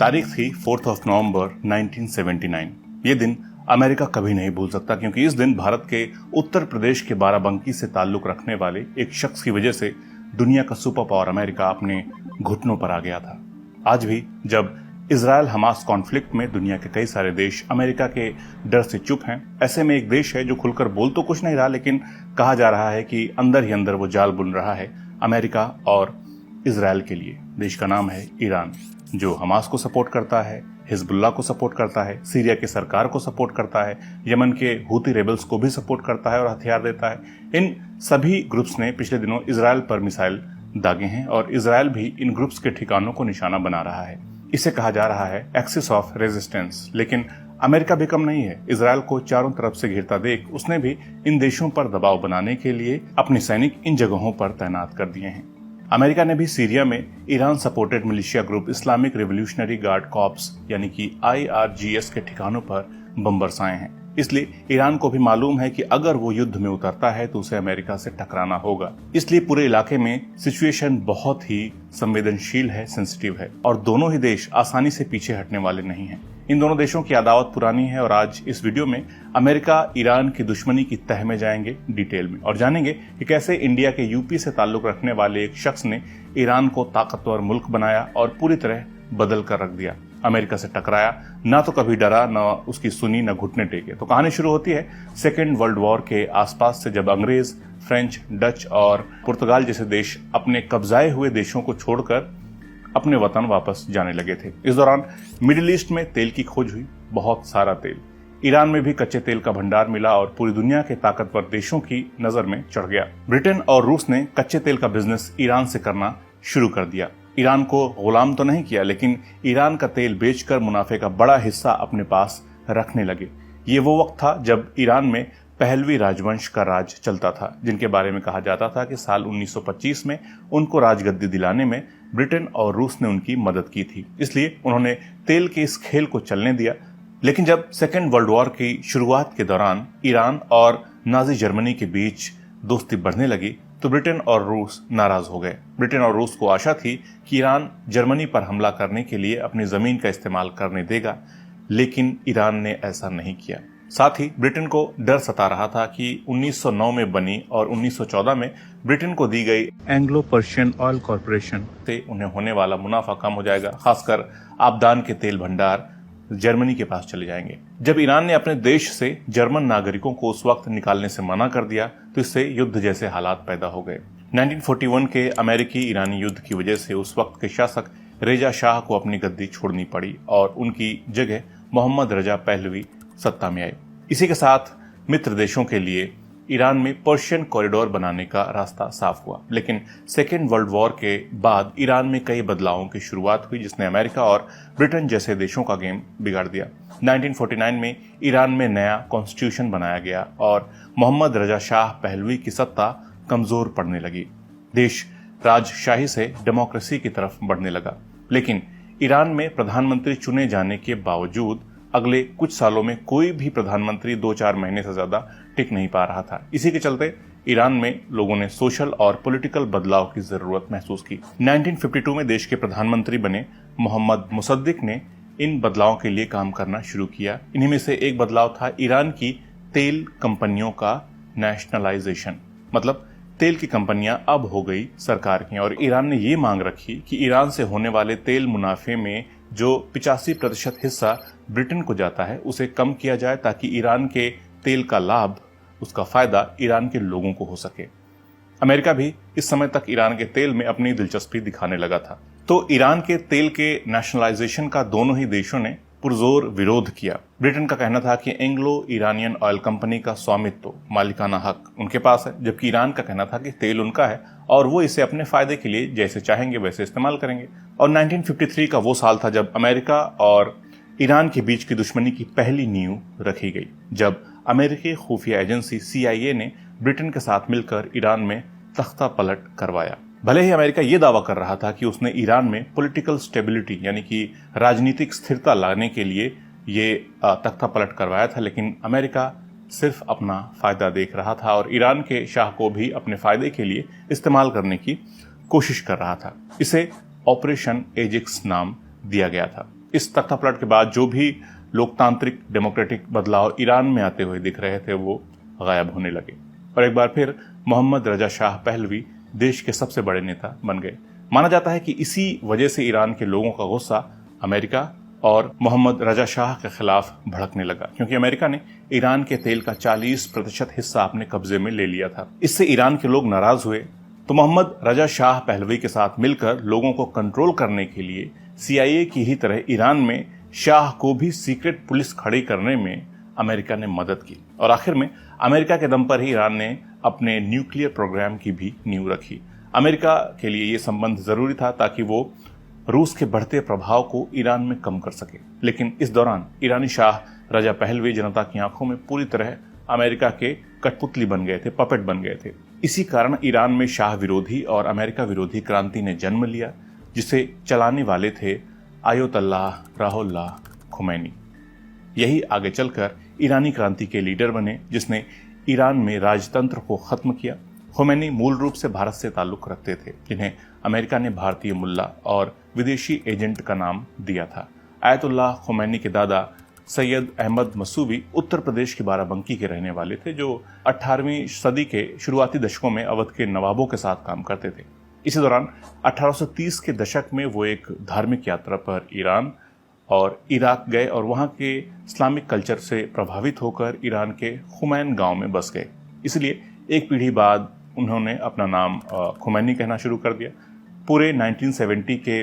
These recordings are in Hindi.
तारीख थी 4 नवंबर 1979। ये दिन अमेरिका कभी नहीं भूल सकता, क्योंकि इस दिन भारत के उत्तर प्रदेश के बाराबंकी से ताल्लुक रखने वाले एक शख्स की वजह से दुनिया का सुपर पावर अमेरिका अपने घुटनों पर आ गया था। आज भी जब इजराइल हमास कॉन्फ्लिक्ट में दुनिया के कई सारे देश अमेरिका के डर से चुप हैं, ऐसे में एक देश है जो खुलकर बोल तो कुछ नहीं रहा, लेकिन कहा जा रहा है कि अंदर ही अंदर वो जाल बुन रहा है अमेरिका और इजराइल के लिए। देश का नाम है ईरान, जो हमास को सपोर्ट करता है, हिजबुल्लाह को सपोर्ट करता है, सीरिया की सरकार को सपोर्ट करता है, यमन के हूती रेबल्स को भी सपोर्ट करता है और हथियार देता है। इन सभी ग्रुप्स ने पिछले दिनों इजराइल पर मिसाइल दागे हैं और इजराइल भी इन ग्रुप्स के ठिकानों को निशाना बना रहा है। इसे कहा जा रहा है एक्सिस ऑफ रेजिस्टेंस। लेकिन अमेरिका भी कम नहीं है। इजराइल को चारों तरफ से घिरता देख उसने भी इन देशों पर दबाव बनाने के लिए अपने सैनिक इन जगहों पर तैनात कर दिए हैं। अमेरिका ने भी सीरिया में Iran supported militia group Islamic revolutionary guard corps यानी कि IRGS के ठिकानों पर बम बरसाए हैं। इसलिए ईरान को भी मालूम है कि अगर वो युद्ध में उतरता है तो उसे अमेरिका से टकराना होगा। इसलिए पूरे इलाके में सिचुएशन बहुत ही संवेदनशील है, सेंसिटिव है, और दोनों ही देश आसानी से पीछे हटने वाले नहीं हैं। इन दोनों देशों की अदावत पुरानी है और आज इस वीडियो में अमेरिका ईरान की दुश्मनी की तह में जाएंगे डिटेल में और जानेंगे कि कैसे इंडिया के यूपी से ताल्लुक रखने वाले एक शख्स ने ईरान को ताकतवर मुल्क बनाया और पूरी तरह बदल कर रख दिया। अमेरिका से टकराया, ना तो कभी डरा, ना उसकी सुनी, ना घुटने टेके। तो कहानी शुरू होती है सेकेंड वर्ल्ड वॉर के आसपास से, जब अंग्रेज, फ्रेंच, डच और पुर्तगाल जैसे देश अपने कब्जाए हुए देशों को छोड़कर अपने वतन वापस जाने लगे थे। इस दौरान मिडिल ईस्ट में तेल की खोज हुई, बहुत सारा तेल। ईरान में भी कच्चे तेल का भंडार मिला और पूरी दुनिया के ताकतवर देशों की नजर में चढ़ गया। ब्रिटेन और रूस ने कच्चे तेल का बिजनेस ईरान से करना शुरू कर दिया। ईरान को गुलाम तो नहीं किया, लेकिन ईरान का तेल बेचकर मुनाफे का बड़ा हिस्सा अपने पास रखने लगे। ये वो वक्त था जब ईरान में पहलवी राजवंश का राज चलता था, जिनके बारे में कहा जाता था कि साल 1925 में उनको राजगद्दी दिलाने में ब्रिटेन और रूस ने उनकी मदद की थी। इसलिए उन्होंने तेल के इस खेल को चलने दिया। लेकिन जब सेकेंड वर्ल्ड वॉर की शुरुआत के दौरान ईरान और नाजी जर्मनी के बीच दोस्ती बढ़ने लगी तो ब्रिटेन और रूस नाराज हो गए। ब्रिटेन और रूस को आशा थी कि ईरान जर्मनी पर हमला करने के लिए अपनी जमीन का इस्तेमाल करने देगा, लेकिन ईरान ने ऐसा नहीं किया। साथ ही ब्रिटेन को डर सता रहा था कि 1909 में बनी और 1914 में ब्रिटेन को दी गई एंग्लो पर्शियन ऑयल कॉर्पोरेशन से उन्हें होने वाला मुनाफा कम हो जाएगा, खासकर आबदान के तेल भंडार जर्मनी के पास चले जाएंगे। जब ईरान ने अपने देश से जर्मन नागरिकों को उस वक्त निकालने से मना कर दिया तो इससे युद्ध जैसे हालात पैदा हो गए। 1941 के अमेरिकी ईरानी युद्ध की वजह से उस वक्त के शासक रेजा शाह को अपनी गद्दी छोड़नी पड़ी और उनकी जगह मोहम्मद रजा पहलवी सत्ता में आए। इसी के साथ मित्र देशों के लिए ईरान में पर्शियन कॉरिडोर बनाने का रास्ता साफ हुआ। लेकिन सेकेंड वर्ल्ड वॉर के बाद ईरान में कई बदलावों की शुरुआत हुई, जिसने अमेरिका और ब्रिटेन जैसे देशों का गेम बिगाड़ दिया। 1949 में ईरान में नया कॉन्स्टिट्यूशन बनाया गया और मोहम्मद रजा शाह पहलवी की सत्ता कमजोर पड़ने लगी। देश राजशाही से डेमोक्रेसी की तरफ बढ़ने लगा। लेकिन ईरान में प्रधानमंत्री चुने जाने के बावजूद अगले कुछ सालों में कोई भी प्रधानमंत्री 2-4 महीने से ज्यादा टिक नहीं पा रहा था। इसी के चलते ईरान में लोगों ने सोशल और पॉलिटिकल बदलाव की जरूरत महसूस की। 1952 में देश के प्रधानमंत्री बने मोहम्मद मुसद्दिक ने इन बदलावों के लिए काम करना शुरू किया। इन्हीं में से एक बदलाव था ईरान की तेल कंपनियों का नेशनलाइजेशन। मतलब तेल की कंपनियां अब हो गई सरकार की, और ईरान ने ये मांग रखी कि ईरान से होने वाले तेल मुनाफे में जो 85% हिस्सा ब्रिटेन को जाता है उसे कम किया जाए, ताकि ईरान के तेल का लाभ, उसका फायदा ईरान के लोगों को हो सके। अमेरिका भी इस समय तक ईरान के तेल में अपनी दिलचस्पी दिखाने लगा था। तो ईरान के तेल के नेशनलाइजेशन का दोनों ही देशों ने पुरजोर विरोध किया। ब्रिटेन का कहना था कि एंग्लो ईरानियन ऑयल कंपनी का स्वामित्व, मालिकाना हक उनके पास है, जबकि ईरान का कहना था कि तेल उनका है और वो इसे अपने फायदे के लिए जैसे चाहेंगे वैसे इस्तेमाल करेंगे। और 1953 का वो साल था जब अमेरिका और ईरान के बीच की दुश्मनी की पहली नींव रखी गई, जब अमेरिकी खुफिया एजेंसी CIA ने ब्रिटेन के साथ मिलकर ईरान में तख्ता पलट करवाया। भले ही अमेरिका ये दावा कर रहा था कि उसने ईरान में पॉलिटिकल स्टेबिलिटी यानी कि राजनीतिक स्थिरता लाने के लिए ये तख्ता पलट करवाया था, लेकिन अमेरिका सिर्फ अपना फायदा देख रहा था और ईरान के शाह को भी अपने फायदे के लिए इस्तेमाल करने की कोशिश कर रहा था। इसे ऑपरेशन एजिक्स नाम दिया गया था। इस तख्तापलट के बाद जो भी लोकतांत्रिक डेमोक्रेटिक बदलाव ईरान में आते हुए दिख रहे थे वो गायब होने लगे और एक बार फिर मोहम्मद रजा शाह पहलवी देश के सबसे बड़े नेता बन गए। माना जाता है कि इसी वजह से ईरान के लोगों का गुस्सा अमेरिका और मोहम्मद रजा शाह के खिलाफ भड़कने लगा, क्योंकि अमेरिका ने ईरान के तेल का 40% हिस्सा अपने कब्जे में ले लिया था। इससे ईरान के लोग नाराज हुए तो मोहम्मद रजा शाह पहलवी के साथ मिलकर लोगों को कंट्रोल करने के लिए CIA की ही तरह ईरान में शाह को भी सीक्रेट पुलिस खड़ी करने में अमेरिका ने मदद की और आखिर में अमेरिका के दम पर ही ईरान ने अपने न्यूक्लियर प्रोग्राम की भी नींव रखी। अमेरिका के लिए ये संबंध जरूरी था ताकि वो रूस के बढ़ते प्रभाव को ईरान में कम कर सके। लेकिन इस दौरान ईरानी शाह रजा पहलवी जनता की आंखों में पूरी तरह अमेरिका के कठपुतली बन गए थे, पपेट बन गए थे। इसी कारण ईरान में शाह विरोधी और अमेरिका विरोधी क्रांति ने जन्म लिया, जिसे चलाने वाले थे आयतुल्लाह रुहुल्लाह खुमैनी। यही आगे चलकर ईरानी क्रांति के लीडर बने, जिसने ईरान में राजतंत्र को खत्म किया। खुमैनी मूल रूप से भारत से ताल्लुक रखते थे, जिन्हें अमेरिका ने भारतीय मुल्ला और विदेशी एजेंट का नाम दिया था। आयतुल्लाह खुमैनी के दादा सैयद अहमद मसूवी उत्तर प्रदेश के बाराबंकी के रहने वाले थे, जो 18वीं सदी के शुरुआती दशकों में अवध के नवाबों के साथ काम करते थे। इसी दौरान 1830 के दशक में वो एक धार्मिक यात्रा पर ईरान और इराक गए और वहां के इस्लामिक कल्चर से प्रभावित होकर ईरान के खुमैन गांव में बस गए। इसलिए एक पीढ़ी बाद उन्होंने अपना नाम खुमैनी कहना शुरू कर दिया। पूरे 1970 के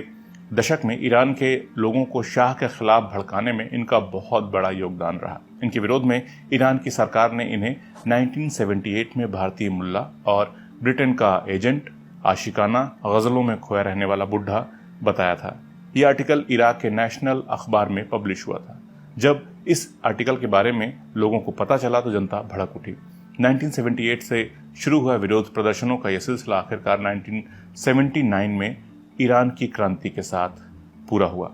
दशक में ईरान के लोगों को शाह के खिलाफ भड़काने में इनका बहुत बड़ा योगदान रहा। इनके विरोध में ईरान की सरकार ने इन्हें 1978 में भारतीय मुल्ला और ब्रिटेन का एजेंट, आशिकाना, गजलों में खोया रहने वाला बुढ़ा बताया था। यह आर्टिकल इराक के नेशनल अखबार में पब्लिश हुआ था। जब इस आर्टिकल के बारे में लोगों को पता चला तो जनता भड़क उठी। 1978 से शुरू हुआ विरोध प्रदर्शनों का यह सिलसिला आखिरकार 1979 में ईरान की क्रांति के साथ पूरा हुआ।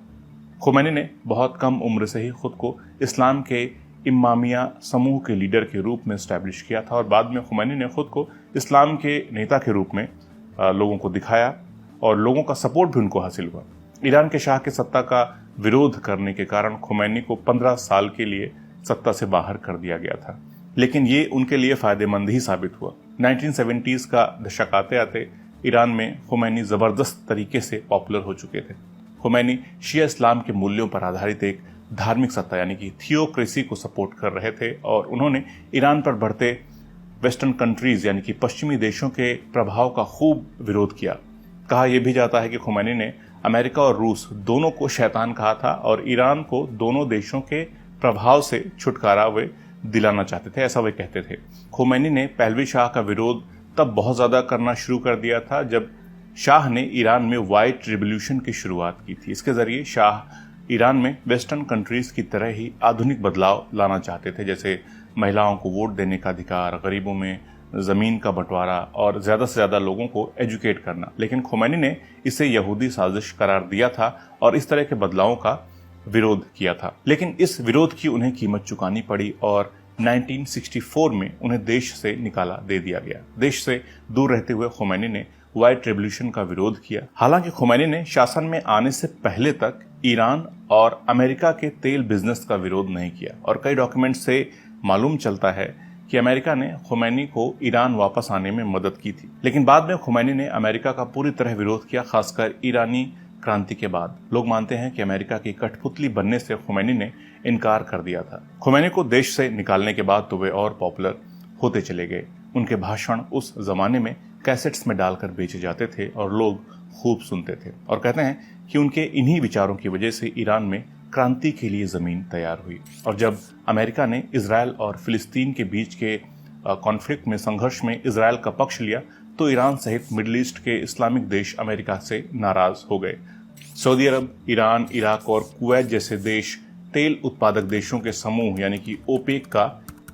खुमैनी ने बहुत कम उम्र से ही खुद को इस्लाम के इमामिया समूह के लीडर के रूप में स्टैब्लिश किया था और बाद में खुमैनी ने खुद को इस्लाम के नेता के रूप में लोगों को दिखाया और लोगों का सपोर्ट भी उनको हासिल हुआ। ईरान के शाह के सत्ता का विरोध करने के कारण खुमैनी को 15 साल के लिए सत्ता से बाहर कर दिया गया था, लेकिन ये उनके लिए फायदेमंद ही साबित हुआ। 1970s का दशक आते आते ईरान में खुमैनी जबरदस्त तरीके से पॉपुलर हो चुके थे। खुमैनी शिया इस्लाम के मूल्यों पर आधारित एक धार्मिक सत्ता यानी कि थियोक्रेसी को सपोर्ट कर रहे थे और उन्होंने ईरान पर बढ़ते वेस्टर्न कंट्रीज यानी कि पश्चिमी देशों के प्रभाव का खूब विरोध किया। कहा यह भी जाता है कि खुमैनी ने अमेरिका और रूस दोनों को शैतान कहा था और ईरान को दोनों देशों के प्रभाव से छुटकारा वे दिलाना चाहते थे, ऐसा वे कहते थे। खुमैनी ने पहलवी शाह का विरोध तब बहुत ज्यादा करना शुरू कर दिया था जब शाह ने ईरान में व्हाइट रिवॉल्यूशन की शुरुआत की थी। इसके जरिए शाह ईरान में वेस्टर्न कंट्रीज की तरह ही आधुनिक बदलाव लाना चाहते थे, जैसे महिलाओं को वोट देने का अधिकार, गरीबों में जमीन का बंटवारा और ज्यादा से ज्यादा लोगों को एजुकेट करना। लेकिन खुमैनी ने इसे यहूदी साजिश करार दिया था और इस तरह के बदलावों का विरोध किया था। लेकिन इस विरोध की उन्हें कीमत चुकानी पड़ी और 1964 में उन्हें देश से निकाला दे दिया गया। देश से दूर रहते हुए खुमैनी ने व्हाइट रेवोल्यूशन का विरोध किया। हालांकि खुमैनी ने शासन में आने से पहले तक ईरान और अमेरिका के तेल बिजनेस का विरोध नहीं किया और कई डॉक्यूमेंट से मालूम चलता है कि अमेरिका ने खुमैनी को ईरान वापस आने में मदद की थी। लेकिन बाद में खुमैनी ने अमेरिका का पूरी तरह विरोध किया, खासकर ईरानी क्रांति के बाद। लोग मानते हैं कि अमेरिका की कठपुतली बनने से खुमैनी ने इनकार कर दिया था। खुमैनी को देश से निकालने के बाद तो वे और पॉपुलर होते चले गए। उनके भाषण उस जमाने में कैसेट्स में डालकर बेचे जाते थे और लोग खूब सुनते थे और कहते हैं कि उनके इन्हीं विचारों की वजह से ईरान में क्रांति के लिए जमीन तैयार हुई। और जब अमेरिका ने इजराइल और फिलिस्तीन के बीच के कॉन्फ्लिक्ट में, संघर्ष में इजराइल का पक्ष लिया तो ईरान सहित मिडिल ईस्ट के इस्लामिक देश अमेरिका से नाराज हो गए। सऊदी अरब, ईरान, इराक और कुवैत जैसे देश तेल उत्पादक देशों के समूह यानी कि ओपेक का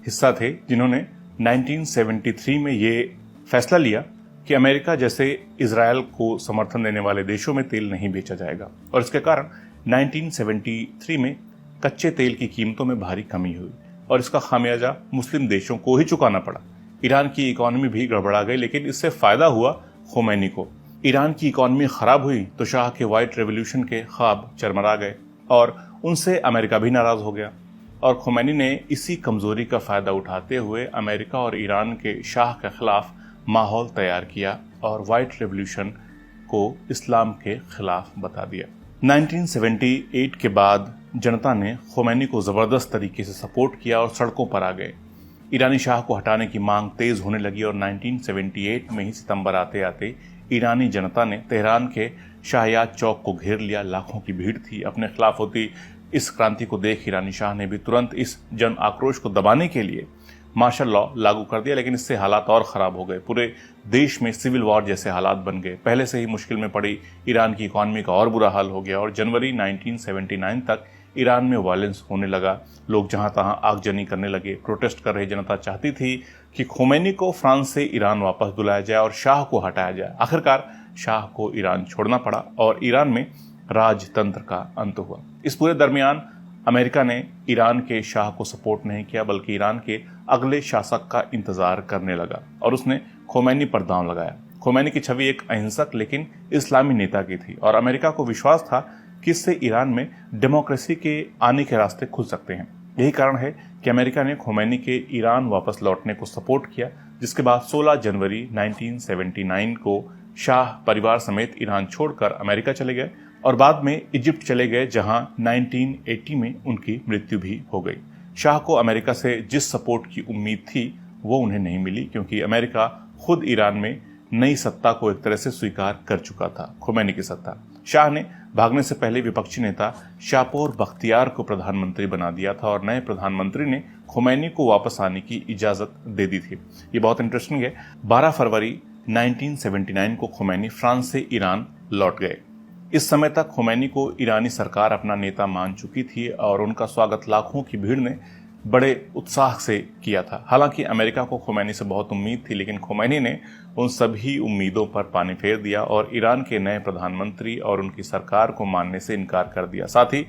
हिस्सा थे, जिन्होंने 1973 में ये फैसला लिया कि अमेरिका जैसे इजराइल को समर्थन देने वाले देशों में तेल नहीं बेचा जाएगा और इसके कारण 1973 में कच्चे तेल की कीमतों में भारी कमी हुई और इसका खामियाजा मुस्लिम देशों को ही चुकाना पड़ा। ईरान की इकोनॉमी भी गड़बड़ा गई, लेकिन इससे फायदा हुआ खुमैनी को। ईरान की इकोनॉमी खराब हुई तो शाह के व्हाइट रेवोल्यूशन के ख्वाब चरमरा गए और उनसे अमेरिका भी नाराज हो गया और खोमैनी ने इसी कमजोरी का फायदा उठाते हुए अमेरिका और ईरान के शाह के खिलाफ माहौल तैयार किया और व्हाइट रेवोल्यूशन को इस्लाम के खिलाफ बता दिया। 1978 के बाद जनता ने खोमैनी को जबरदस्त तरीके से सपोर्ट किया और सड़कों पर आ गए। ईरानी शाह को हटाने की मांग तेज होने लगी और 1978 में ही सितंबर आते आते ईरानी जनता ने तेहरान के शाहयाद चौक को घेर लिया। लाखों की भीड़ थी। अपने खिलाफ होती इस क्रांति को देख ईरानी शाह ने भी तुरंत इस जन आक्रोश को दबाने के लिए मार्शल लॉ लागू कर दिया, लेकिन इससे हालात और खराब हो गए। पूरे देश में सिविल वॉर जैसे हालात बन गए। पहले से ही मुश्किल में पड़ी ईरान की इकॉनमी का और बुरा हाल हो गया और जनवरी 1979 तक ईरान में वायलेंस होने लगा। लोग जहां तहां आगजनी करने लगे। प्रोटेस्ट कर रही जनता चाहती थी कि खोमैनी को फ्रांस से ईरान वापस बुलाया जाए और शाह को हटाया जाए। आखिरकार शाह को ईरान छोड़ना पड़ा और ईरान में राजतंत्र का अंत हुआ। इस पूरे दरमियान अमेरिका ने ईरान के शाह को सपोर्ट नहीं किया, बल्कि ईरान के अगले शासक का इंतजार करने लगा और उसने खोमैनी पर दांव लगाया। खोमैनी की छवि एक अहिंसक लेकिन इस्लामी नेता की थी और अमेरिका को विश्वास था कि इससे ईरान में डेमोक्रेसी के आने के रास्ते खुल सकते हैं। यही कारण है कि अमेरिका ने खोमैनी के ईरान वापस लौटने को सपोर्ट किया, जिसके बाद 16 जनवरी 1979 को शाह परिवार समेत ईरान छोड़कर अमेरिका चले गए और बाद में इजिप्ट चले गए, जहां 1980 में उनकी मृत्यु भी हो गई। शाह को अमेरिका से जिस सपोर्ट की उम्मीद थी वो उन्हें नहीं मिली, क्योंकि अमेरिका खुद ईरान में नई सत्ता को एक तरह से स्वीकार कर चुका था, खोमैनी की सत्ता। शाह ने भागने से पहले विपक्षी नेता शापोर बख्तियार को प्रधानमंत्री बना दिया था और नए प्रधानमंत्री ने खोमैनी को वापस आने की इजाजत दे दी थी। ये बहुत इंटरेस्टिंग है। 12 फरवरी 1979 को खोमैनी फ्रांस से ईरान लौट गए। इस समय तक खोमैनी को ईरानी सरकार अपना नेता मान चुकी थी और उनका स्वागत लाखों की भीड़ ने बड़े उत्साह से किया था। हालांकि अमेरिका को खोमैनी से बहुत उम्मीद थी, लेकिन खोमैनी ने उन सभी उम्मीदों पर पानी फेर दिया और ईरान के नए प्रधानमंत्री और उनकी सरकार को मानने से इनकार कर दिया। साथ ही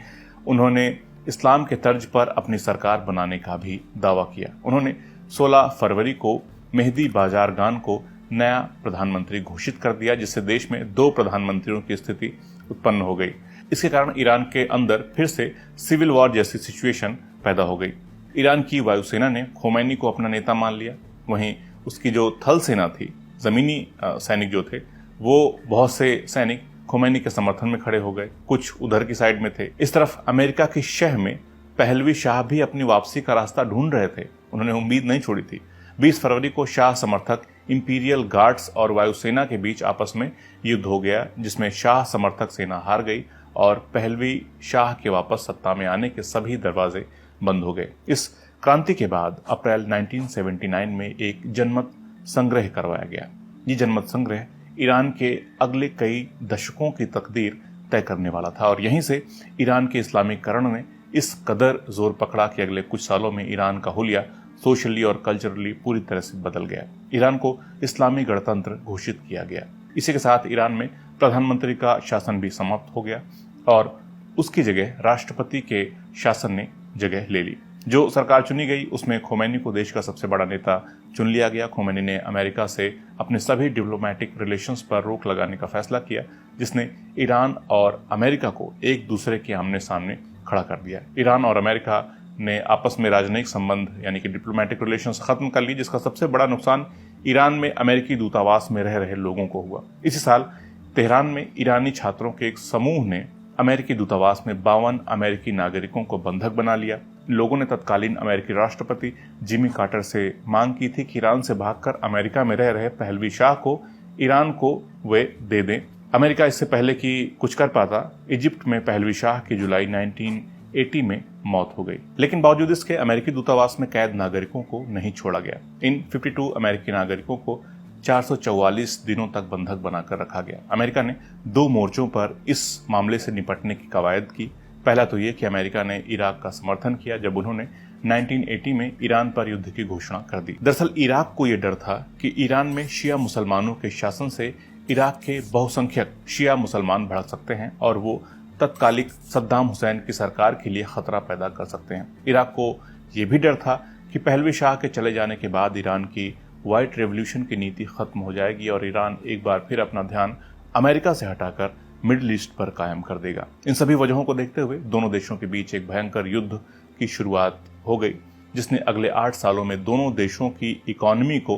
उन्होंने इस्लाम के तर्ज पर अपनी सरकार बनाने का भी दावा किया। उन्होंने 16 फरवरी को मेहदी बाजारगान को नया प्रधानमंत्री घोषित कर दिया, जिससे देश में 2 प्रधानमंत्रियों की स्थिति उत्पन्न हो गई। इसके कारण ईरान के अंदर फिर से सिविल वॉर जैसी सिचुएशन पैदा हो गई। ईरान की वायुसेना ने खोमैनी को अपना नेता मान लिया। वहीं उसकी जो थल सेना थी, जमीनी सैनिक जो थे, वो बहुत से सैनिक खोमैनी के समर्थन में खड़े हो गए, कुछ उधर की साइड में थे। इस तरफ अमेरिका की शह में पहलवी शाह भी अपनी वापसी का रास्ता ढूंढ रहे थे। उन्होंने उम्मीद नहीं छोड़ी थी। 20 फरवरी को शाह समर्थक इंपीरियल गार्ड्स और वायुसेना के बीच आपस में युद्ध हो गया, जिसमें शाह समर्थक सेना हार गई और पहलवी शाह के वापस सत्ता में आने के सभी दरवाजे बंद हो गए। इस क्रांति के बाद अप्रैल 1979 में एक जनमत संग्रह करवाया गया। ये जनमत संग्रह ईरान के अगले कई दशकों की तकदीर तय करने वाला था और यहीं से ईरान के इस्लामीकरण ने इस कदर जोर पकड़ा कि अगले कुछ सालों में ईरान का हुलिया सोशली और कल्चरली पूरी तरह से बदल गया। ईरान को इस्लामी गणतंत्र घोषित किया गया। इसी के साथ ईरान में प्रधानमंत्री का शासन भी समाप्त हो गया और उसकी जगह राष्ट्रपति के शासन ने जगह ले ली। जो सरकार चुनी गई उसमें खोमैनी को देश का सबसे बड़ा नेता चुन लिया गया। खोमैनी ने अमेरिका से अपने सभी डिप्लोमेटिक रिलेशंस पर रोक लगाने का फैसला किया, जिसने ईरान और अमेरिका को एक दूसरे के आमने सामने खड़ा कर दिया। ईरान और अमेरिका ने आपस में राजनयिक संबंध यानी कि डिप्लोमेटिक रिलेशंस खत्म कर ली, जिसका सबसे बड़ा नुकसान ईरान में अमेरिकी दूतावास में रह रहे लोगों को हुआ। इसी साल तेहरान में ईरानी छात्रों के एक समूह ने अमेरिकी दूतावास में 52 अमेरिकी नागरिकों को बंधक बना लिया। लोगों ने तत्कालीन अमेरिकी राष्ट्रपति जिमी कार्टर से मांग की थी कि ईरान से भागकर अमेरिका में रह रहे पहलवी शाह को ईरान को वे दे दें। अमेरिका इससे पहले कि कुछ कर पाता, इजिप्ट में पहलवी शाह की जुलाई 1980 में मौत हो गई। लेकिन बावजूद इसके अमेरिकी दूतावास में कैद नागरिकों को नहीं छोड़ा गया। इन 52 अमेरिकी नागरिकों को 444 दिनों तक बंधक बनाकर रखा गया। अमेरिका ने 2 मोर्चों पर इस मामले से निपटने की कवायद की। पहला तो ये कि अमेरिका ने इराक का समर्थन किया जब उन्होंने 1980 में ईरान पर युद्ध की घोषणा कर दी। दरअसल इराक को यह डर था कि ईरान में शिया मुसलमानों के शासन से इराक के बहुसंख्यक शिया मुसलमान भड़क सकते हैं और वो तत्कालिक सद्दाम हुसैन की सरकार के लिए खतरा पैदा कर सकते हैं। इराक को यह भी डर था कि पहलवी शाह के चले जाने के बाद ईरान की व्हाइट रेवोल्यूशन की नीति खत्म हो जाएगी और ईरान एक बार फिर अपना ध्यान अमेरिका से हटाकर मिडिल ईस्ट पर कायम कर देगा। इन सभी वजहों को देखते हुए दोनों देशों के बीच एक भयंकर युद्ध की शुरुआत हो गई, जिसने अगले 8 सालों में दोनों देशों की इकोनॉमी को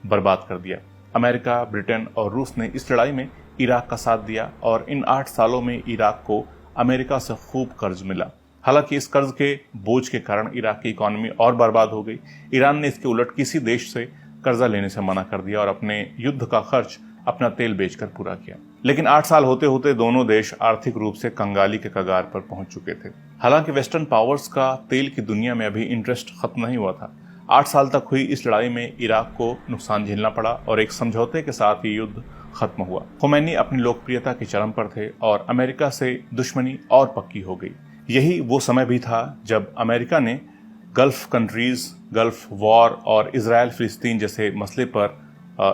बर्बाद कर दिया। अमेरिका, ब्रिटेन और रूस ने इस लड़ाई में इराक का साथ दिया और इन 8 सालों में इराक को अमेरिका से खूब कर्ज मिला। हालांकि इस कर्ज के बोझ के कारण इराक की इकोनॉमी और बर्बाद हो गई। ईरान ने इसके उलट किसी देश से कर्जा लेने से मना कर दिया और अपने युद्ध का खर्च अपना तेल बेचकर पूरा किया। लेकिन 8 साल होते होते दोनों देश आर्थिक रूप से कंगाली के कगार पर पहुंच चुके थे। हालांकि वेस्टर्न पावर्स का तेल की दुनिया में अभी इंटरेस्ट खत्म नहीं हुआ था। 8 साल तक हुई इस लड़ाई में इराक को नुकसान झेलना पड़ा और एक समझौते के साथ ये युद्ध खत्म हुआ। खोमैनी अपनी लोकप्रियता के चरम पर थे और अमेरिका से दुश्मनी और पक्की हो गई। यही वो समय भी था जब अमेरिका ने गल्फ कंट्रीज, गल्फ वॉर और इजराइल फिलिस्तीन जैसे मसले पर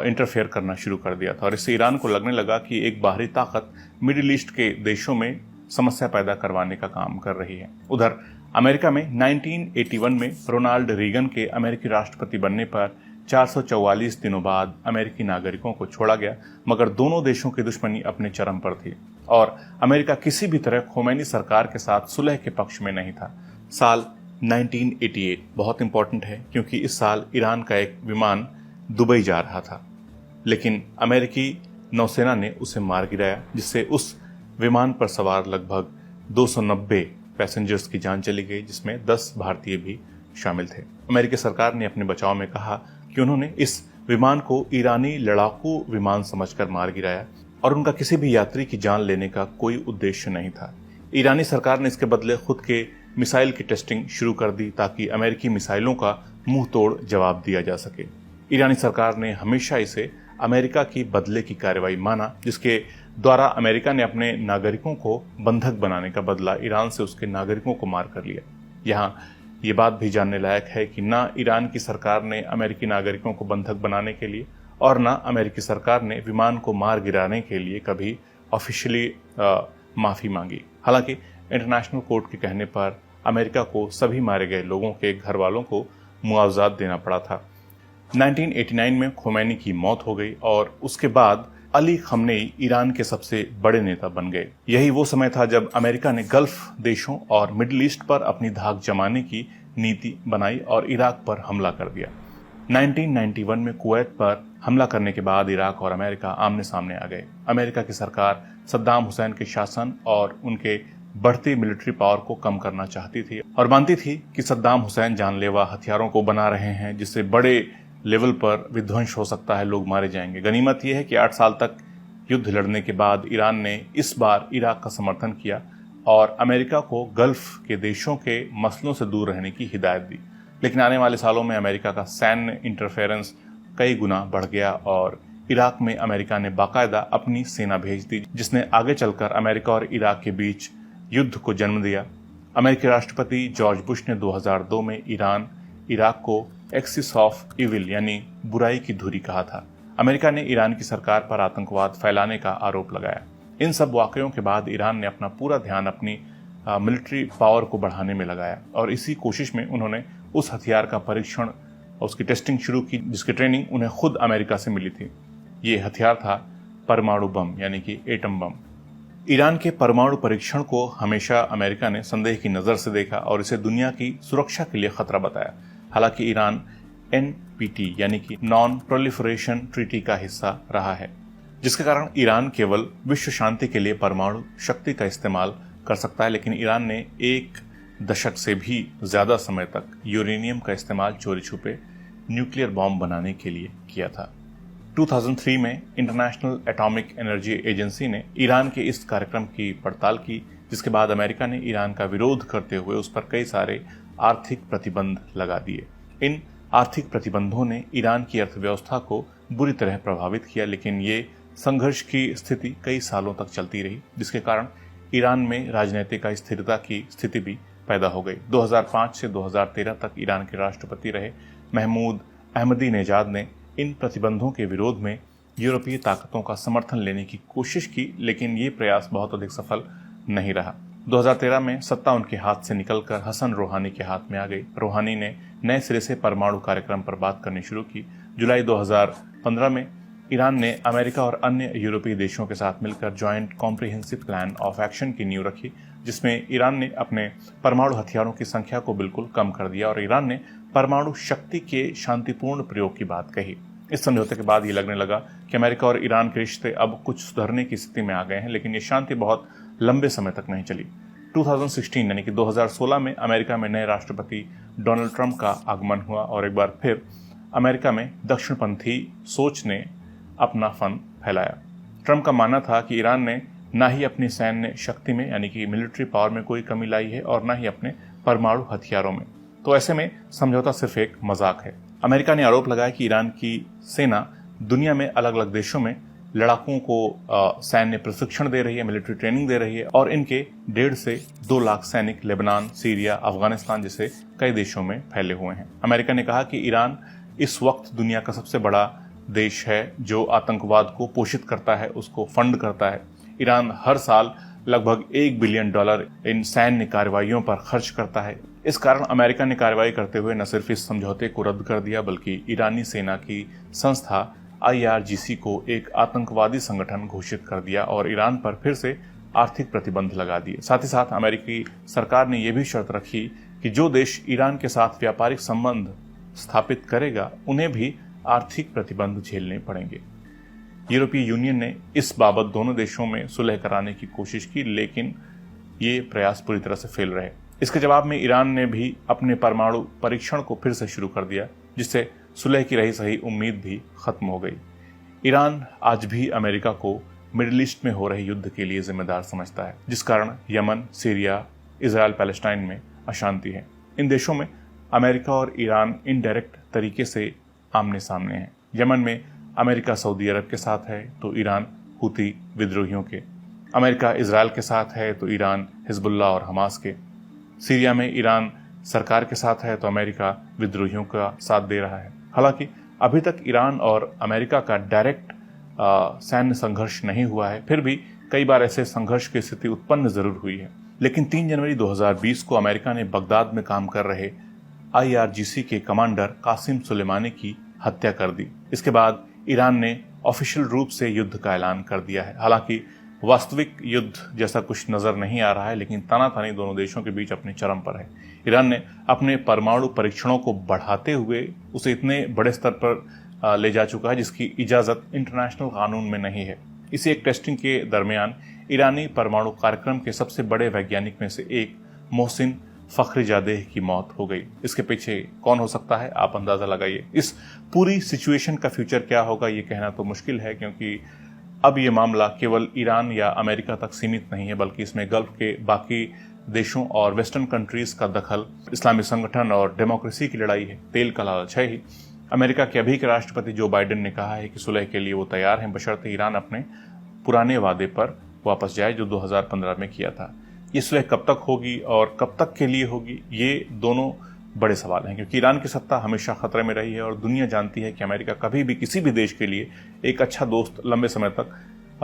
इंटरफेयर करना शुरू कर दिया था और इससे ईरान को लगने लगा कि एक बाहरी ताकत मिडिल ईस्ट के देशों में समस्या पैदा करवाने का काम कर रही है। उधर अमेरिका में 1981 में रोनाल्ड रीगन के अमेरिकी राष्ट्रपति बनने पर 444 दिनों बाद अमेरिकी नागरिकों को छोड़ा गया, मगर दोनों देशों की दुश्मनी अपने चरम पर थी और अमेरिका किसी भी तरह खोमैनी सरकार के साथ सुलह के पक्ष में नहीं था। साल 1988 बहुत इंपॉर्टेंट है क्योंकि इस साल ईरान का एक विमान दुबई जा रहा था, लेकिन अमेरिकी नौसेना ने उसे मार गिराया, जिससे उस विमान पर सवार लगभग 290 पैसेंजर्स की जान चली गई, जिसमें 10 भारतीय भी शामिल थे। अमेरिकी सरकार ने अपने बचाव में कहा कि उन्होंने इस विमान को ईरानी लड़ाकू विमान समझकर मार गिराया और उनका किसी भी यात्री की जान लेने का कोई उद्देश्य नहीं था। ईरानी सरकार ने इसके बदले खुद के मिसाइल की टेस्टिंग शुरू कर दी ताकि अमेरिकी मिसाइलों का मुंह तोड़ जवाब दिया जा सके। ईरानी सरकार ने हमेशा इसे अमेरिका की बदले की कार्रवाई माना, जिसके द्वारा अमेरिका ने अपने नागरिकों को बंधक बनाने का बदला ईरान से उसके नागरिकों को मार कर लिया। यहाँ ये बात भी जानने लायक है कि ना ईरान की सरकार ने अमेरिकी नागरिकों को बंधक बनाने के लिए और ना अमेरिकी सरकार ने विमान को मार गिराने के लिए कभी ऑफिशियली माफी मांगी। हालांकि इंटरनेशनल कोर्ट के कहने पर अमेरिका को सभी मारे गए लोगों के घर वालों को मुआवजा देना पड़ा था। 1989 में खोमैनी की मौत हो गई और उसके बाद अली खमनेई ईरान के सबसे बड़े नेता बन गए। यही वो समय था जब अमेरिका ने गल्फ देशों और मिडिल ईस्ट पर अपनी धाक जमाने की नीति बनाई और इराक पर हमला कर दिया। 1991 में कुवैत पर हमला करने के बाद इराक और अमेरिका आमने सामने आ गए। अमेरिका की सरकार सद्दाम हुसैन के शासन और उनके बढ़ती मिलिट्री पावर को कम करना चाहती थी और मानती थी कि सद्दाम हुसैन जानलेवा हथियारों को बना रहे हैं जिससे बड़े लेवल पर विध्वंस हो सकता है, लोग मारे जाएंगे। गनीमत यह है कि 8 साल तक युद्ध लड़ने के बाद ईरान ने इस बार इराक का समर्थन किया और अमेरिका को गल्फ के देशों के मसलों से दूर रहने की हिदायत दी। लेकिन आने वाले सालों में अमेरिका का सैन्य इंटरफेरेंस कई गुना बढ़ गया और इराक में अमेरिका ने बाकायदा अपनी सेना भेज दी, जिसने आगे चलकर अमेरिका और इराक के बीच युद्ध को जन्म दिया। अमेरिकी राष्ट्रपति जॉर्ज बुश ने 2002 में इराक को एक्सिस ऑफ इविल यानी बुराई की धुरी कहा था। अमेरिका ने ईरान की सरकार पर आतंकवाद फैलाने का आरोप लगाया। इन सब वाकयों के बाद ईरान ने अपना पूरा ध्यान अपनी मिलिट्री पावर को बढ़ाने में लगाया और इसी कोशिश में उन्होंने उस हथियार का परीक्षण और उसकी टेस्टिंग शुरू की जिसकी ट्रेनिंग उन्हें खुद अमेरिका से मिली थी। ये हथियार था परमाणु बम यानी कि एटम बम। ईरान के परमाणु परीक्षण को हमेशा अमेरिका ने संदेह की नजर से देखा और इसे दुनिया की सुरक्षा के लिए खतरा बताया। हालांकि ईरान NPT यानी कि नॉन प्रोलिफरेशन ट्रीटी का हिस्सा रहा है, जिसके कारण ईरान केवल विश्व शांति के लिए परमाणु शक्ति का इस्तेमाल कर सकता है। लेकिन ईरान ने 1 दशक से भी ज्यादा समय तक यूरेनियम का इस्तेमाल चोरी छुपे न्यूक्लियर बॉम्ब बनाने के लिए किया था। 2003 में इंटरनेशनल एटॉमिक एनर्जी एजेंसी ने ईरान के इस कार्यक्रम की पड़ताल की, जिसके बाद अमेरिका ने ईरान का विरोध करते हुए उस पर कई सारे आर्थिक प्रतिबंध लगा दिए। इन आर्थिक प्रतिबंधों ने ईरान की अर्थव्यवस्था को बुरी तरह प्रभावित किया, लेकिन ये संघर्ष की स्थिति कई सालों तक चलती रही, जिसके कारण ईरान में राजनीतिक अस्थिरता की स्थिति भी पैदा हो गई। 2005 से 2013 तक ईरान के राष्ट्रपति रहे महमूद अहमदीनेजाद ने इन प्रतिबंधों के विरोध में यूरोपीय ताकतों का समर्थन लेने की कोशिश की, लेकिन ये प्रयास बहुत अधिक सफल नहीं रहा। 2013 में सत्ता उनके हाथ से निकलकर हसन रूहानी के हाथ में आ गई। रूहानी ने नए सिरे से परमाणु कार्यक्रम पर बात करनी शुरू की। जुलाई 2015 में ईरान ने अमेरिका और अन्य यूरोपीय देशों के साथ मिलकर joint comprehensive plan of action की नींव रखी, जिसमें ईरान ने अपने परमाणु हथियारों की संख्या को बिल्कुल कम कर दिया और ईरान ने परमाणु शक्ति के शांतिपूर्ण प्रयोग की बात कही। इस समझौते के बाद ये लगने लगा कि अमेरिका और ईरान के रिश्ते अब कुछ सुधरने की स्थिति में आ गए हैं, लेकिन ये शांति बहुत लंबे समय तक नहीं चली। 2016 यानी कि 2016 में अमेरिका में नए राष्ट्रपति डोनाल्ड ट्रंप का आगमन हुआ और एक बार फिर अमेरिका में दक्षिणपंथी सोच ने अपना फन फैलाया। ट्रंप का मानना था कि ईरान ने ना ही अपनी सैन्य शक्ति में यानी कि मिलिट्री पावर में कोई कमी लाई है और ना ही अपने परमाणु हथियारों में, तो ऐसे में समझौता सिर्फ एक मजाक है। अमेरिका ने आरोप लगाया कि ईरान की सेना दुनिया में अलग अलग देशों में लड़ाकों को सैन्य प्रशिक्षण दे रही है, मिलिट्री ट्रेनिंग दे रही है और इनके 1.5 से 2 लाख सैनिक लेबनान, सीरिया, अफगानिस्तान जैसे कई देशों में फैले हुए हैं। अमेरिका ने कहा कि ईरान इस वक्त दुनिया का सबसे बड़ा देश है जो आतंकवाद को पोषित करता है, उसको फंड करता है। ईरान हर साल लगभग $1 बिलियन इन सैन्य कार्रवाइयों पर खर्च करता है। इस कारण अमेरिका ने कार्रवाई करते हुए न सिर्फ इस समझौते को रद्द कर दिया बल्कि ईरानी सेना की संस्था IRGC को एक आतंकवादी संगठन घोषित कर दिया और ईरान पर फिर से आर्थिक प्रतिबंध लगा दिए। साथ ही साथ अमेरिकी सरकार ने यह भी शर्त रखी कि जो देश ईरान के साथ व्यापारिक संबंध स्थापित करेगा उन्हें भी आर्थिक प्रतिबंध झेलने पड़ेंगे। यूरोपीय यूनियन ने इस बाबत दोनों देशों में सुलह कराने की कोशिश की, लेकिन ये प्रयास पूरी तरह से फेल रहे। इसके जवाब में ईरान ने भी अपने परमाणु परीक्षण को फिर से शुरू कर दिया, जिससे सुलह की रही सही उम्मीद भी खत्म हो गई। ईरान आज भी अमेरिका को मिडिल ईस्ट में हो रहे युद्ध के लिए जिम्मेदार समझता है, जिस कारण यमन, सीरिया, इजराइल, पैलेस्टाइन में अशांति है। इन देशों में अमेरिका और ईरान इनडायरेक्ट तरीके से आमने सामने हैं। यमन में अमेरिका सऊदी अरब के साथ है तो ईरान हुती विद्रोहियों के, अमेरिका इजराइल के साथ है तो ईरान हिजबुल्लाह और हमास के, सीरिया में ईरान सरकार के साथ है तो अमेरिका विद्रोहियों का साथ दे रहा है। हालांकि अभी तक ईरान और अमेरिका का डायरेक्ट सैन्य संघर्ष नहीं हुआ है, फिर भी कई बार ऐसे संघर्ष की स्थिति उत्पन्न जरूर हुई है। लेकिन 3 जनवरी 2020 को अमेरिका ने बगदाद में काम कर रहे IRGC के कमांडर कासिम सुलेमानी की हत्या कर दी। इसके बाद ईरान ने ऑफिशियल रूप से युद्ध का ऐलान कर दिया है। हालांकि वास्तविक युद्ध जैसा कुछ नजर नहीं आ रहा है, लेकिन तनातनी दोनों देशों के बीच अपने चरम पर है। ईरान ने अपने परमाणु परीक्षणों को बढ़ाते हुए उसे इतने बड़े स्तर पर ले जा चुका है जिसकी इजाजत इंटरनेशनल कानून में नहीं है। इसी एक टेस्टिंग के दरमियान ईरानी परमाणु कार्यक्रम के सबसे बड़े वैज्ञानिक में से एक मोहसिन फखरीजादेह की मौत हो गई। इसके पीछे कौन हो सकता है, आप अंदाजा लगाइए। इस पूरी सिचुएशन का फ्यूचर क्या होगा ये कहना तो मुश्किल है, क्योंकि अब ये मामला केवल ईरान या अमेरिका तक सीमित नहीं है, बल्कि इसमें गल्फ के बाकी देशों और वेस्टर्न कंट्रीज का दखल, इस्लामिक संगठन और डेमोक्रेसी की लड़ाई है। तेल का लालच है ही। अमेरिका के अभी के राष्ट्रपति जो बाइडेन ने कहा है कि सुलह के लिए वो तैयार हैं, बशर्ते ईरान अपने पुराने वादे पर वापस जाए जो 2015 में किया था। ये सुलह कब तक होगी और कब तक के लिए होगी, ये दोनों बड़े सवाल हैं, क्योंकि ईरान की सत्ता हमेशा खतरे में रही है और दुनिया जानती है कि अमेरिका कभी भी किसी भी देश के लिए एक अच्छा दोस्त लंबे समय तक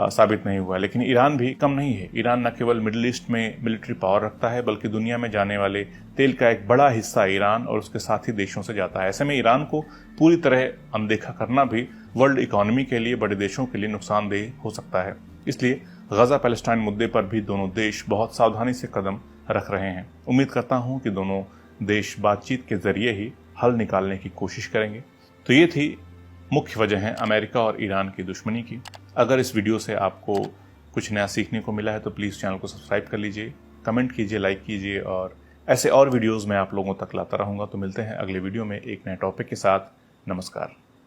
साबित नहीं हुआ। लेकिन ईरान भी कम नहीं है। ईरान न केवल मिडिल ईस्ट में मिलिट्री पावर रखता है, बल्कि दुनिया में जाने वाले तेल का एक बड़ा हिस्सा ईरान और उसके साथी देशों से जाता है। ऐसे में ईरान को पूरी तरह अनदेखा करना भी वर्ल्ड इकोनॉमी के लिए, बड़े देशों के लिए नुकसानदेह हो सकता है। इसलिए गजा पैलेस्टाइन मुद्दे पर भी दोनों देश बहुत सावधानी से कदम रख रहे हैं। उम्मीद करता हूं कि दोनों देश बातचीत के जरिए ही हल निकालने की कोशिश करेंगे। तो ये थी मुख्य वजह है अमेरिका और ईरान की दुश्मनी की। अगर इस वीडियो से आपको कुछ नया सीखने को मिला है तो प्लीज़ चैनल को सब्सक्राइब कर लीजिए, कमेंट कीजिए, लाइक कीजिए और ऐसे और वीडियोस मैं आप लोगों तक लाता रहूँगा। तो मिलते हैं अगले वीडियो में एक नए टॉपिक के साथ। नमस्कार।